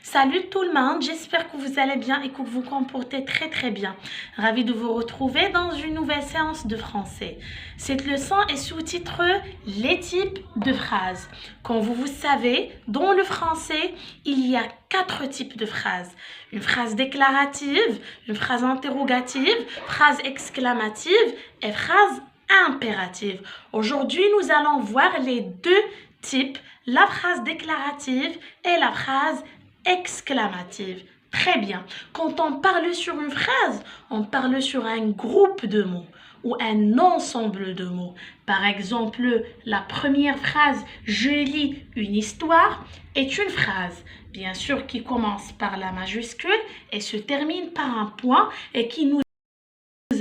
Salut tout le monde, j'espère que vous allez bien et que vous vous comportez très bien. Ravi de vous retrouver dans une nouvelle séance de français. Cette leçon est sous-titre Les types de phrases. Comme vous savez, dans le français, il y a 4 types de phrases. Une phrase déclarative, une phrase interrogative, phrase exclamative et phrase impérative. Aujourd'hui, nous allons voir les deux types, la phrase déclarative et la phrase exclamative. Très bien. Quand on parle sur une phrase, on parle sur un groupe de mots ou un ensemble de mots. Par exemple, la première phrase « Je lis une histoire » est une phrase, bien sûr, qui commence par la majuscule et se termine par un point et qui nous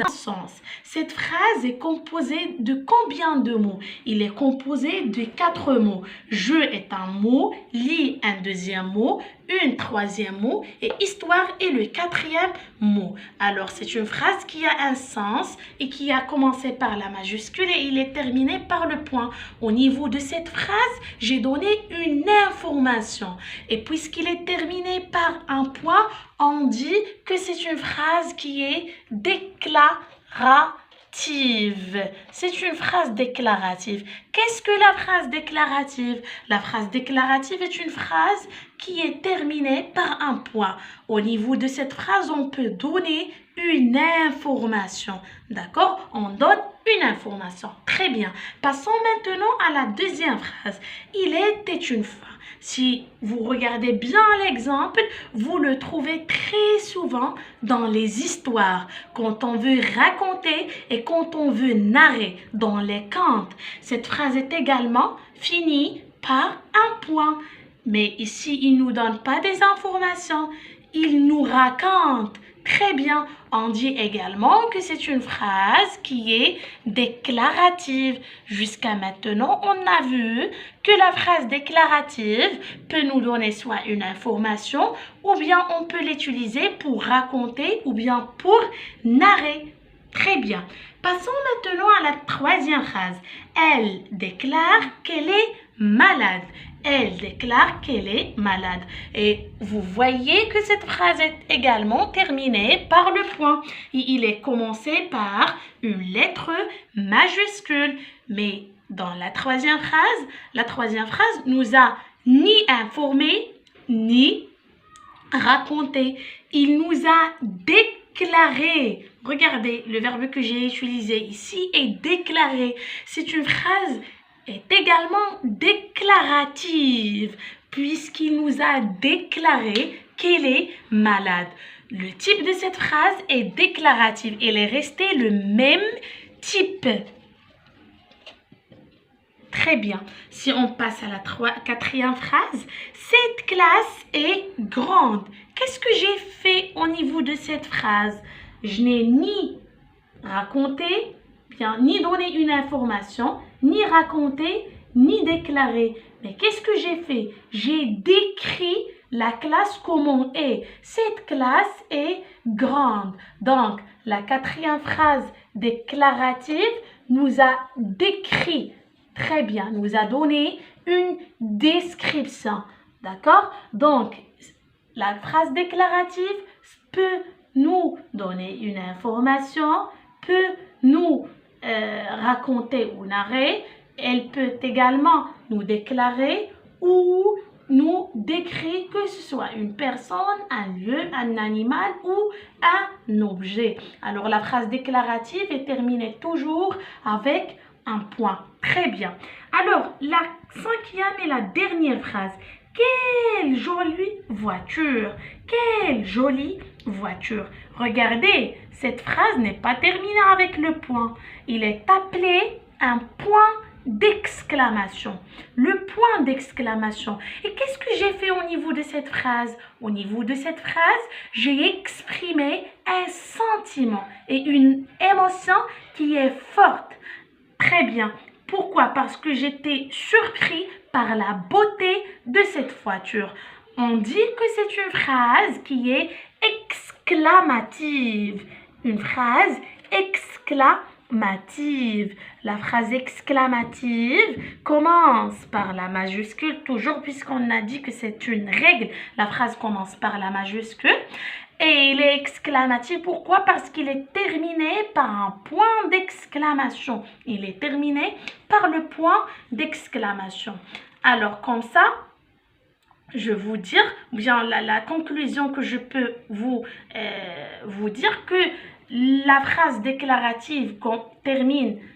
un sens. Cette phrase est composée de combien de mots? Il est composé de 4 mots. Je est un mot, lit un deuxième mot, une troisième mot et histoire est le 4e mot. Alors c'est une phrase qui a un sens et qui a commencé par la majuscule et il est terminé par le point. Au niveau de cette phrase, j'ai donné une information et puisqu'il est terminé par un point, on dit que c'est une phrase qui est déclarative. C'est une phrase déclarative. Qu'est-ce que la phrase déclarative? La phrase déclarative est une phrase qui est terminée par un point. Au niveau de cette phrase, on peut donner une information. D'accord? On donne une information. Très bien. Passons maintenant à la deuxième phrase. Il était une fois. Si vous regardez bien l'exemple, vous le trouvez très souvent dans les histoires, quand on veut raconter et quand on veut narrer dans les contes. Cette phrase est également finie par un point. Mais ici, il ne nous donne pas des informations, il nous raconte. Très bien, on dit également que c'est une phrase qui est déclarative. Jusqu'à maintenant, on a vu que la phrase déclarative peut nous donner soit une information ou bien on peut l'utiliser pour raconter ou bien pour narrer. Très bien. Passons maintenant à la troisième phrase. Elle déclare qu'elle est malade. Elle déclare qu'elle est malade. Et vous voyez que cette phrase est également terminée par le point. Et il est commencé par une lettre majuscule. Mais dans la troisième phrase nous a ni informé, ni raconté. Il nous a déclaré. Regardez, le verbe que j'ai utilisé ici est déclaré. C'est une phrase est également déclarative puisqu'il nous a déclaré qu'elle est malade. Le type de cette phrase est déclarative. Elle est restée le même type. Très bien. Si on passe à la quatrième phrase, cette classe est grande. Qu'est-ce que j'ai fait au niveau de cette phrase? Je n'ai ni raconté, ni donné une information, ni raconté, ni déclaré. Mais qu'est-ce que j'ai fait? J'ai décrit la classe comment est. Cette classe est grande. Donc, la quatrième phrase déclarative nous a décrit. Très bien, nous a donné une description. D'accord? Donc, la phrase déclarative peut nous donner une information, peut nous raconter ou narrer. Elle peut également nous déclarer ou nous décrire que ce soit une personne, un lieu, un animal ou un objet. Alors, la phrase déclarative est terminée toujours avec un point. Très bien. Alors, la cinquième et la dernière phrase. Quelle jolie voiture! Quelle jolie voiture! Regardez, cette phrase n'est pas terminée avec le point. Il est appelé un point d'exclamation. Le point d'exclamation. Et qu'est-ce que j'ai fait au niveau de cette phrase? Au niveau de cette phrase, j'ai exprimé un sentiment et une émotion qui est forte. Très bien. Pourquoi? Parce que j'étais surpris par la beauté de cette voiture. On dit que c'est une phrase qui est exclamative. Une phrase exclamative. exclamative. La phrase exclamative commence par la majuscule, toujours puisqu'on a dit que c'est une règle. La phrase commence par la majuscule. Et il est exclamatif. Pourquoi? Parce qu'il est terminé par un point d'exclamation. Il est terminé par le point d'exclamation. Alors, comme ça, je vais vous dire, bien la conclusion que je peux vous dire que la phrase déclarative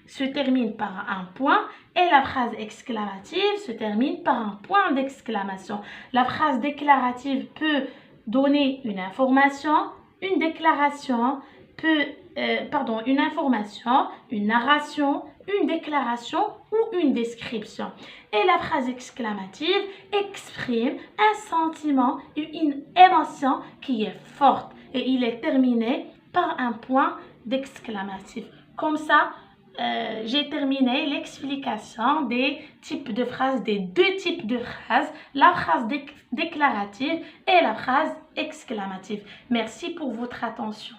se termine par un point et la phrase exclamative se termine par un point d'exclamation. La phrase déclarative peut donner une information, une déclaration, une information, une narration, une déclaration ou une description. Et la phrase exclamative exprime un sentiment, une émotion qui est forte et il est terminé par un point d'exclamatif. Comme ça, j'ai terminé l'explication des types de phrases, des deux types de phrases, la phrase déclarative et la phrase exclamative. Merci pour votre attention.